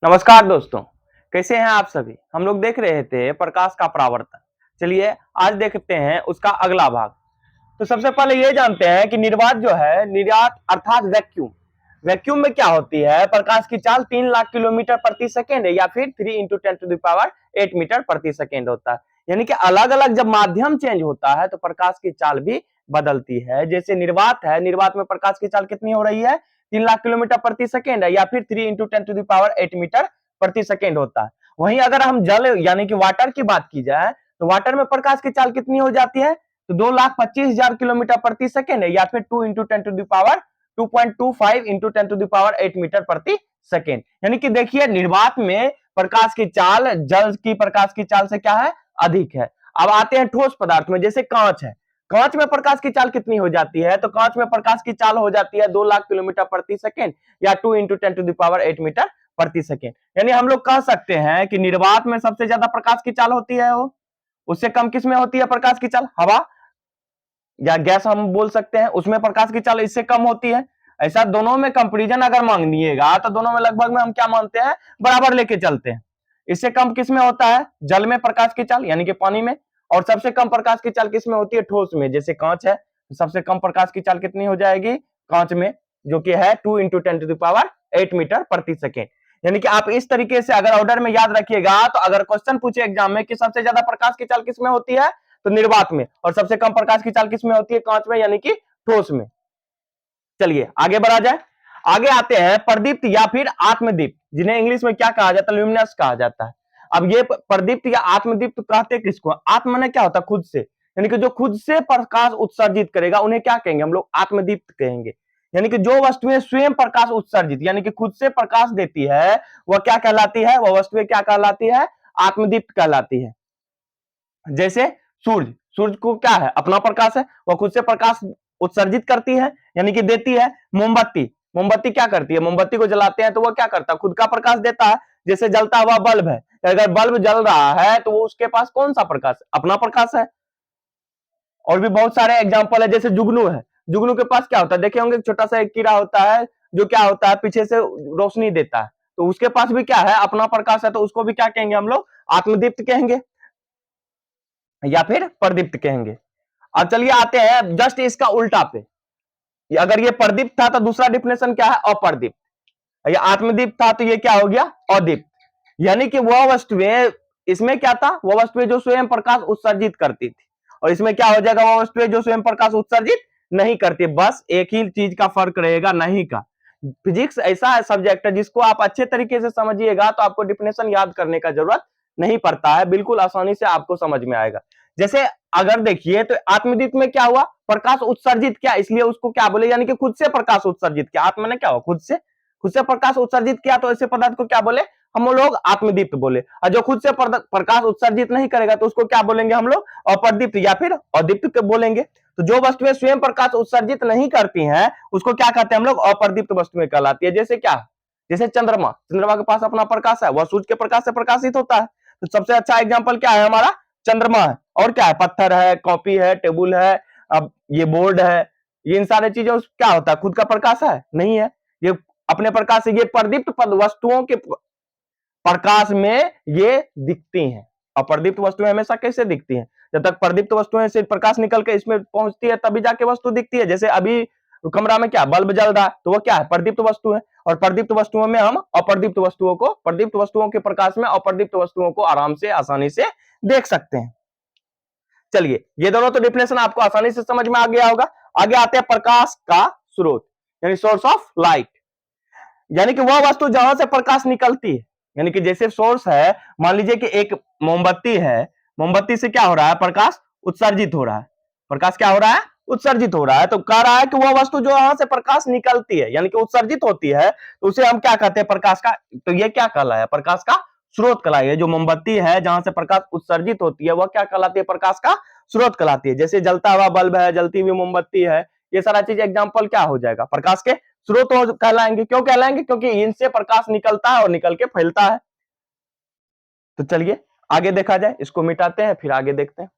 नमस्कार दोस्तों, कैसे हैं आप सभी। हम लोग देख रहे थे प्रकाश का परावर्तन। चलिए आज देखते हैं उसका अगला भाग। तो सबसे पहले ये जानते हैं कि निर्वात जो है, निर्वात अर्थात वैक्यूम। वैक्यूम में क्या होती है, प्रकाश की चाल 3 लाख किलोमीटर प्रति सेकेंड है या फिर 3 × 10⁸ मीटर प्रति सेकेंड होता है। यानी कि अलग अलग जब माध्यम चेंज होता है तो प्रकाश की चाल भी बदलती है। जैसे निर्वात है, निर्वात में प्रकाश की चाल कितनी हो रही है, 3 लाख किलोमीटर प्रति सेकेंड है या फिर 3 × 10⁸ मीटर प्रति सेकेंड होता है। वहीं अगर हम जल यानी कि वाटर की बात की जाए तो वाटर में प्रकाश की चाल कितनी हो जाती है, तो 2,25,000 किलोमीटर प्रति सेकेंड है या फिर 2 × 10⁻2.25 × 10⁸ मीटर प्रति सेकेंड। यानी कि देखिए निर्वात में प्रकाश की चाल जल की प्रकाश की चाल से क्या है, अधिक है। अब आते हैं ठोस पदार्थ में, जैसे कांच है। कांच में प्रकाश की चाल कितनी हो जाती है, तो कांच में प्रकाश की चाल हो जाती है 2 लाख किलोमीटर प्रति सेकेंड या 2 × 10⁸ मीटर प्रति सेकेंड। यानी हम लोग कह सकते हैं कि निर्वात में सबसे ज्यादा प्रकाश की चाल होती है वो, उससे कम किस में होती है प्रकाश की चाल, हवा या गैस हम बोल सकते हैं, उसमें प्रकाश की चाल इससे कम होती है। ऐसा दोनों में कंपैरिजन अगर मांगिएगा तो दोनों में लगभग में हम क्या मानते हैं, बराबर लेके चलते हैं। इससे कम किस में होता है, जल में प्रकाश की चाल यानी कि पानी में। और सबसे कम प्रकाश की चाल किस में होती है, ठोस में। जैसे कांच है, सबसे कम प्रकाश की चाल कितनी हो जाएगी कांच में, जो कि है 2 × 10⁸ मीटर प्रति सेकेंड। यानी कि आप इस तरीके से अगर ऑर्डर में याद रखिएगा, तो अगर क्वेश्चन पूछे एग्जाम में कि सबसे ज्यादा प्रकाश की चाल किस में होती है, तो निर्वात में, और सबसे कम प्रकाश की चाल किस में होती है, कांच में यानी कि ठोस में। चलिए आगे बढ़ा जाए। आगे आते हैं प्रदीप्त या फिर आत्मदीप्त, जिन्हें इंग्लिश में क्या कहा जाता है, ल्यूमिनस कहा जाता है। अब ये प्रदीप्त या आत्मदीप्त कहते किसको, आत्म ने क्या होता है, खुद से, यानी कि जो खुद से प्रकाश उत्सर्जित करेगा उन्हें क्या कहेंगे हम लोग, आत्मदीप्त कहेंगे। यानी कि जो वस्तुएं स्वयं प्रकाश उत्सर्जित यानी कि खुद से प्रकाश देती है वह क्या कहलाती है, वह वस्तुएं क्या कहलाती है, आत्मदीप्त कहलाती है। जैसे सूर्य, सूर्य को क्या है, अपना प्रकाश है, वह खुद से प्रकाश उत्सर्जित करती है यानी कि देती है। मोमबत्ती, मोमबत्ती क्या करती है, मोमबत्ती को जलाते हैं तो वह क्या करता है, खुद का प्रकाश देता है। जैसे जलता हुआ बल्ब है, अगर बल्ब जल रहा है तो वो उसके पास कौन सा प्रकाश है, अपना प्रकाश है। और भी बहुत सारे एग्जाम्पल है, जैसे जुगनू है, जुगनू के पास क्या होता है, देखे होंगे छोटा सा एक कीड़ा होता है जो क्या होता है, पीछे से रोशनी देता है, तो उसके पास भी क्या है, अपना प्रकाश है, तो उसको भी क्या कहेंगे हम लोग, आत्मदीप्त कहेंगे या फिर प्रदीप्त कहेंगे। अब चलिए आते हैं जस्ट इसका उल्टा पे, अगर ये प्रदीप्त था तो दूसरा डिफिनेशन क्या है, अप्रदीप्त। ये आत्मदीप्त था तो ये क्या हो गया, अदीप्त। यानी कि वह वस्तुएं, इसमें क्या था, वह वस्तुएं जो स्वयं प्रकाश उत्सर्जित करती थी, और इसमें क्या हो जाएगा, वह वस्तुएं जो स्वयं प्रकाश उत्सर्जित नहीं करती। बस एक ही चीज का फर्क रहेगा, नहीं का। फिजिक्स ऐसा सब्जेक्ट है जिसको आप अच्छे तरीके से समझिएगा तो आपको डिफिनेशन याद करने का जरूरत नहीं पड़ता है, बिल्कुल आसानी से आपको समझ में आएगा। जैसे अगर देखिए तो आत्मदीप्त में क्या हुआ, प्रकाश उत्सर्जित किया, इसलिए उसको क्या बोले, यानी कि खुद से प्रकाश उत्सर्जित किया। आत्मा ने क्या हुआ, खुद से प्रकाश उत्सर्जित किया, तो ऐसे पदार्थ को क्या बोले, हम लोग आत्मदीप्त बोले। और जो खुद से प्रकाश उत्सर्जित नहीं करेगा तो उसको क्या बोलेंगे हम लोग, अप्रदीप्त या फिर अदीप्त बोलेंगे। तो जो वस्तुएं स्वयं प्रकाश उत्सर्जित नहीं करती हैं उसको क्या कहते हैं हम लोग, अप्रदीप्त वस्तुएं कहलाती है। जैसे क्या, जैसे चंद्रमा, चंद्रमा के पास अपना प्रकाश है, वह सूर्य के प्रकाश से प्रकाशित होता है। तो सबसे अच्छा एग्जाम्पल क्या है हमारा, चंद्रमा है। और क्या है, पत्थर है, कॉपी है, टेबल है, अब ये बोर्ड है, ये इन सारे चीजों क्या होता है, खुद का प्रकाश है नहीं है, ये अपने प्रकाश से, ये प्रदीप्त वस्तुओं के प्रकाश में ये दिखती हैं। अप्रदीप्त वस्तुएं हमेशा कैसे दिखती हैं, जब तक प्रदीप्त वस्तुएं से प्रकाश निकल के इसमें पहुंचती है तभी जाके वस्तु दिखती है। जैसे अभी कमरा में क्या बल्ब जल रहा है तो वो क्या है, प्रदीप्त वस्तु है। और प्रदीप्त वस्तुओं में हम अप्रदीप्त वस्तुओं को, प्रदीप्त वस्तुओं के प्रकाश में अप्रदीप्त वस्तुओं को आराम से आसानी से देख सकते हैं। चलिए ये दोनों तो डिफिनेशन आपको आसानी से समझ में आ गया होगा। आगे आते हैं प्रकाश का स्रोत, यानी सोर्स ऑफ लाइट। यानी कि वह वस्तु जहां से प्रकाश निकलती है, यानी कि जैसे सोर्स है, मान लीजिए कि एक मोमबत्ती है, मोमबत्ती से क्या हो रहा है, प्रकाश उत्सर्जित हो रहा है, प्रकाश क्या हो रहा है, उत्सर्जित हो रहा है। तो कह रहा है कि वह वस्तु जो यहां से प्रकाश निकलती है यानी कि उत्सर्जित होती है, तो उसे हम क्या कहते हैं, प्रकाश का, तो ये क्या कहलाया, प्रकाश का स्रोत कहलाया। जो मोमबत्ती है जहां से प्रकाश उत्सर्जित होती है वह क्या कहलाती है, प्रकाश का स्रोत कहलाती है। जैसे जलता हुआ बल्ब है, जलती हुई मोमबत्ती है, ये सारा चीज एग्जाम्पल क्या हो जाएगा, प्रकाश के स्रोत कहलाएंगे। क्यों कहलाएंगे, क्योंकि इनसे प्रकाश निकलता है और निकल के फैलता है। तो चलिए आगे देखा जाए, इसको मिटाते हैं फिर आगे देखते हैं।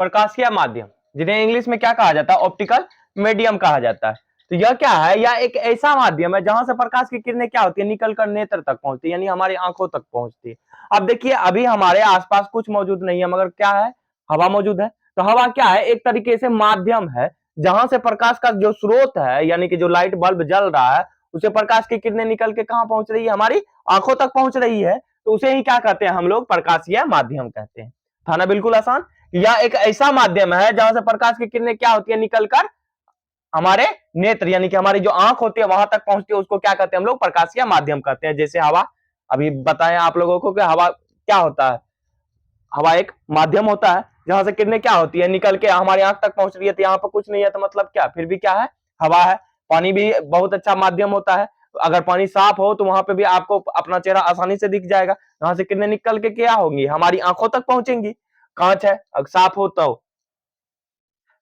प्रकाशीय माध्यम, जिन्हें इंग्लिश में क्या कहा जाता है, ऑप्टिकल मीडियम कहा जाता है। तो यह क्या है, यह एक ऐसा माध्यम है जहां से प्रकाश की किरणें क्या होती है, निकलकर नेत्र तक पहुंचती है, यानी हमारी आंखों तक पहुंचती है। अब देखिए अभी हमारे आसपास कुछ मौजूद नहीं है, मगर क्या है, हवा मौजूद है। तो हवा क्या है, एक तरीके से माध्यम है जहां से प्रकाश का जो स्रोत है, यानी कि जो लाइट बल्ब जल रहा है, उसे प्रकाश की किरणें निकल के कहां पहुंच रही है, हमारी आंखों तक पहुंच रही है। तो उसे ही क्या कहते हैं हम लोग, प्रकाशीय माध्यम कहते हैं। था ना बिल्कुल आसान। यह एक ऐसा माध्यम है जहां से प्रकाश की किरणें क्या होती है, निकलकर हमारे नेत्र यानी कि हमारी जो आंख होती है वहां तक पहुंचती है, उसको क्या कहते हैं हम लोग, प्रकाशीय माध्यम कहते हैं। जैसे हवा, अभी बताएं आप लोगों को कि हवा क्या होता है, हवा एक माध्यम होता है जहां से किरणें क्या होती है, निकल के हमारी आंख तक पहुंच रही है। तो यहाँ पर कुछ नहीं है तो मतलब क्या, फिर भी क्या है, हवा है। पानी भी बहुत अच्छा माध्यम होता है, अगर पानी साफ हो तो वहां पे भी आपको अपना चेहरा आसानी से दिख जाएगा। वहां से किरणें निकल के क्या होंगी, हमारी आंखों तक पहुंचेंगी। कांच है, अगर साफ हो तो।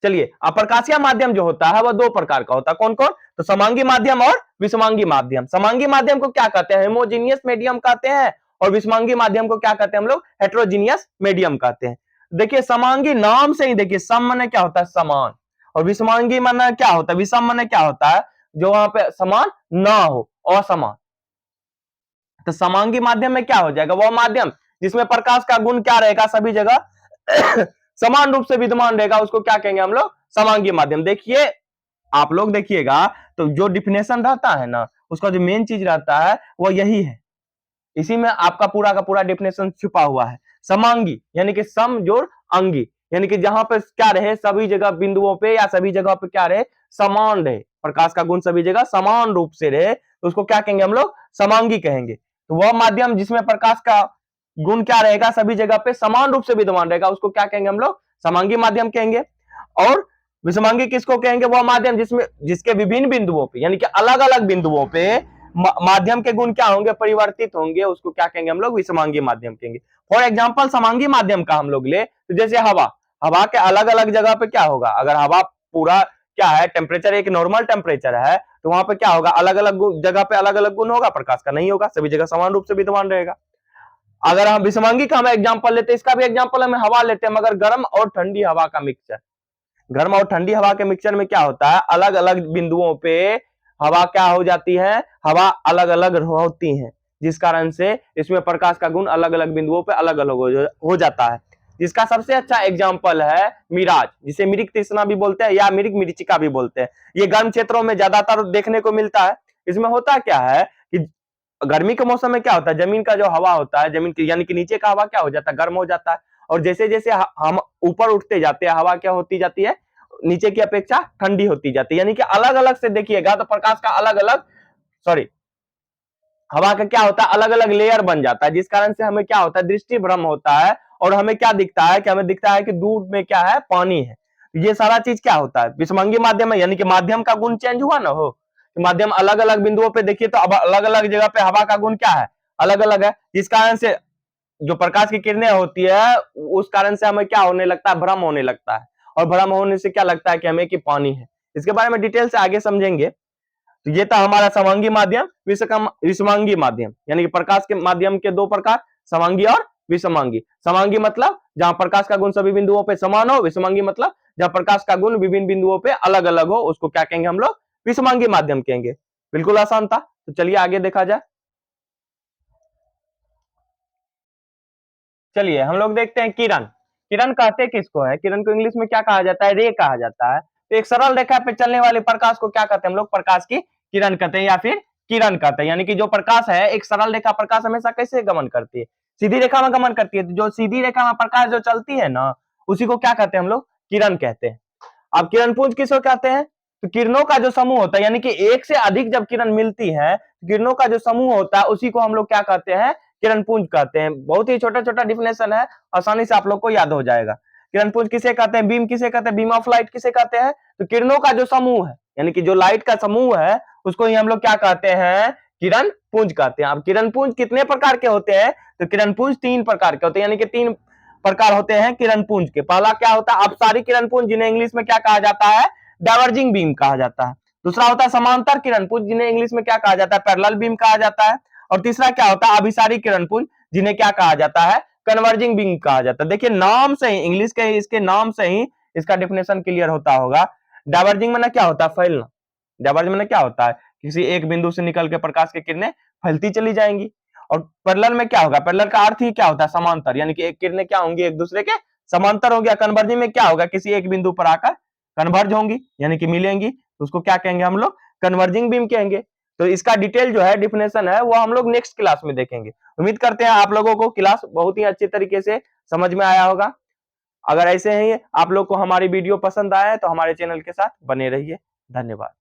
चलिए, अप्रकाशीय माध्यम जो होता है वह दो प्रकार का होता है, कौन कौन, तो समांगी माध्यम और विषमांगी माध्यम। समांगी माध्यम को क्या कहते हैं, हेमोजीनियस मीडियम कहते हैं, और विषमांगी माध्यम को क्या कहते हैं हम लोग, हेट्रोजीनियस मीडियम कहते हैं। देखिए समांगी नाम से ही देखिए, सम माने क्या होता है, समान, और विषमांगी माने क्या होता है, विषम माने क्या होता है, जो वहां पे समान ना हो, असमान। तो समांगी माध्यम में क्या हो जाएगा, वह माध्यम जिसमें प्रकाश का गुण क्या रहेगा, सभी जगह समान रूप से विद्यमान रहेगा, उसको क्या कहेंगे हम लोग, समांगी माध्यम। देखिए आप लोग देखिएगा, तो जो डिफिनेशन रहता है ना, उसका जो मेन चीज रहता है वो यही है, इसी में आपका पूरा का पूरा डिफिनेशन छुपा हुआ है। समांगी यानी कि सम जोड़ अंगी, यानी कि जहां पे क्या रहे, सभी जगह बिंदुओं पे या सभी जगह पे क्या रहे, समान रहे, प्रकाश का गुण सभी जगह समान रूप से रहे, तो उसको क्या कहेंगे हम लोग, समांगी कहेंगे। तो वह माध्यम जिसमें प्रकाश का गुण क्या रहेगा, सभी जगह पे समान रूप से विद्यमान रहेगा, उसको क्या कहेंगे हम लोग, समांगी माध्यम कहेंगे। और विषमांगी किसको कहेंगे, वह माध्यम जिसमें जिसके विभिन्न बिंदुओं पे यानी कि अलग अलग बिंदुओं पे माध्यम के गुण क्या होंगे, परिवर्तित होंगे, उसको क्या कहेंगे हम लोग, विषमांगी माध्यम कहेंगे। फॉर एग्जांपल समांगी माध्यम का हम लोग ले तो जैसे हवा, हवा के अलग अलग जगह पे क्या होगा, अगर हवा पूरा क्या है, टेम्परेचर एक नॉर्मल टेम्परेचर है, तो वहां पे क्या होगा, अलग अलग जगह पे अलग अलग गुण होगा, प्रकाश का नहीं होगा, सभी जगह समान रूप से विद्यमान रहेगा। अगर हम विषमांगी का हम एग्जांपल लेते हैं, इसका भी एग्जांपल हम हवा लेते हैं, मगर गर्म और ठंडी हवा का मिक्सचर, गर्म और ठंडी हवा के मिक्सचर में क्या होता है, अलग अलग बिंदुओं पे हवा क्या हो जाती है, हवा अलग अलग होती है, जिस कारण से इसमें प्रकाश का गुण अलग अलग बिंदुओं पे अलग अलग हो जाता है। जिसका सबसे अच्छा एग्जाम्पल है मिराज, जिसे मिरिक तृष्णा भी बोलते हैं या मिरिक मिर्चिका भी बोलते हैं। ये गर्म क्षेत्रों में ज्यादातर देखने को मिलता है। इसमें होता क्या है कि गर्मी के मौसम में क्या होता है, जमीन का जो हवा होता है, जमीन की यानी कि नीचे का हवा क्या हो जाता है, गर्म हो जाता है, और जैसे जैसे हम ऊपर उठते जाते हैं, हवा क्या होती जाती है, नीचे की अपेक्षा ठंडी होती जाती है। यानी कि अलग अलग से देखिएगा तो प्रकाश का अलग अलग, सॉरी, हवा का क्या होता है, अलग अलग लेयर बन जाता है, जिस कारण से हमें क्या होता है, दृष्टि भ्रम होता है, और हमें क्या दिखता है कि हमें दिखता है कि दूर में क्या है, पानी है। ये सारा चीज क्या होता है, विषमांगी माध्यम में, यानी कि माध्यम का गुण चेंज हुआ ना हो, तो माध्यम अलग अलग बिंदुओं पे देखिए तो अब अलग अलग जगह पे हवा का गुण क्या है, अलग अलग है, जिस कारण से जो प्रकाश की किरणें होती है, उस कारण से हमें क्या होने लगता है, भ्रम होने लगता है, और भ्रम होने से क्या लगता है कि हमें कि पानी है। इसके बारे में डिटेल से आगे समझेंगे। तो ये था हमारा समांगी माध्यम, विषमांगी माध्यम, यानी कि प्रकाश के माध्यम के दो प्रकार, समांगी और विषमांगी। समांगी मतलब जहां प्रकाश का गुण सभी बिंदुओं पे समान हो, विषमांगी मतलब जहां प्रकाश का गुण विभिन्न बिंदुओं पे अलग अलग हो, उसको क्या कहेंगे हम लोग, विषमांगी माध्यम कहेंगे। बिल्कुल आसान था। तो चलिए आगे देखा जाए। चलिए हम लोग देखते हैं किरण। किरण कहते किसको है, किरण को इंग्लिश में क्या कहा जाता है, रे कहा जाता है। तो एक सरल रेखा पे चलने वाले प्रकाश को क्या कहते हैं हम लोग, प्रकाश की किरण कहते हैं या फिर किरण कहते हैं। यानी कि जो प्रकाश है, एक सरल रेखा, प्रकाश हमेशा कैसे गमन करती है, सीधी रेखा में गमन करती है। तो जो सीधी रेखा में प्रकाश जो चलती है ना, उसी को क्या कहते हैं हम लोग, किरण कहते हैं। अब किरण पुंज किसको कहते हैं, तो किरणों का जो समूह होता है, यानी कि एक से अधिक जब किरण मिलती है, किरणों का जो समूह होता है, उसी को हम लोग क्या कहते हैं, किरण पुंज कहते हैं। बहुत ही छोटा छोटा डिफिनेशन है, आसानी से आप लोग को याद हो जाएगा। किरण पुंज किसे कहते हैं, बीम किसे कहते हैं, बीम ऑफ लाइट किसे कहते हैं, तो किरणों का जो समूह है, यानी कि जो लाइट का समूह है, उसको ही हम लोग क्या कहते हैं, किरण पुंज कहते हैं। अब किरण पुंज कितने प्रकार के होते हैं, तो किरण पुंज तीन प्रकार के होते हैं, यानी कि तीन प्रकार होते हैं किरण पुंज के। पहला क्या होता है, अपसारी किरण पुंज, जिन्हें इंग्लिश में क्या कहा जाता है, डाइवर्जिंग बीम कहा जाता है। दूसरा होता है समांतर किरण पुंज, जिन्हें इंग्लिश में क्या कहा जाता है, पैरेलल बीम कहा जाता है। और तीसरा क्या होता है, अभिसारी किरण पुंज, जिन्हें क्या कहा जाता है, कन्वर्जिंग बीम कहा जाता है। देखिए नाम से ही, इंग्लिश के इसके नाम से ही इसका डेफिनेशन क्लियर होता होगा। डाइवर्जिंग में ना क्या होता है, फैलना, डायवर्ज में क्या होता है, किसी एक बिंदु से निकल के प्रकाश की किरणें फैलती चली जाएंगी। और पैरेलल में क्या होगा, पैरेलल का अर्थ ही क्या होता है, समांतर, यानी कि एक किरणें क्या होंगी, एक दूसरे के समांतर हो गया। कन्वर्जिंग में क्या होगा, किसी एक बिंदु पर आकर कन्वर्ज होंगी यानी कि मिलेंगी, तो उसको क्या कहेंगे हम लोग, कन्वर्जिंग बीम कहेंगे। तो इसका डिटेल जो है, डिफिनेशन है, वो हम लोग नेक्स्ट क्लास में देखेंगे। उम्मीद करते हैं आप लोगों को क्लास बहुत ही अच्छे तरीके से समझ में आया होगा। अगर ऐसे ही आप लोग को हमारी वीडियो पसंद आए तो हमारे चैनल के साथ बने रहिए। धन्यवाद।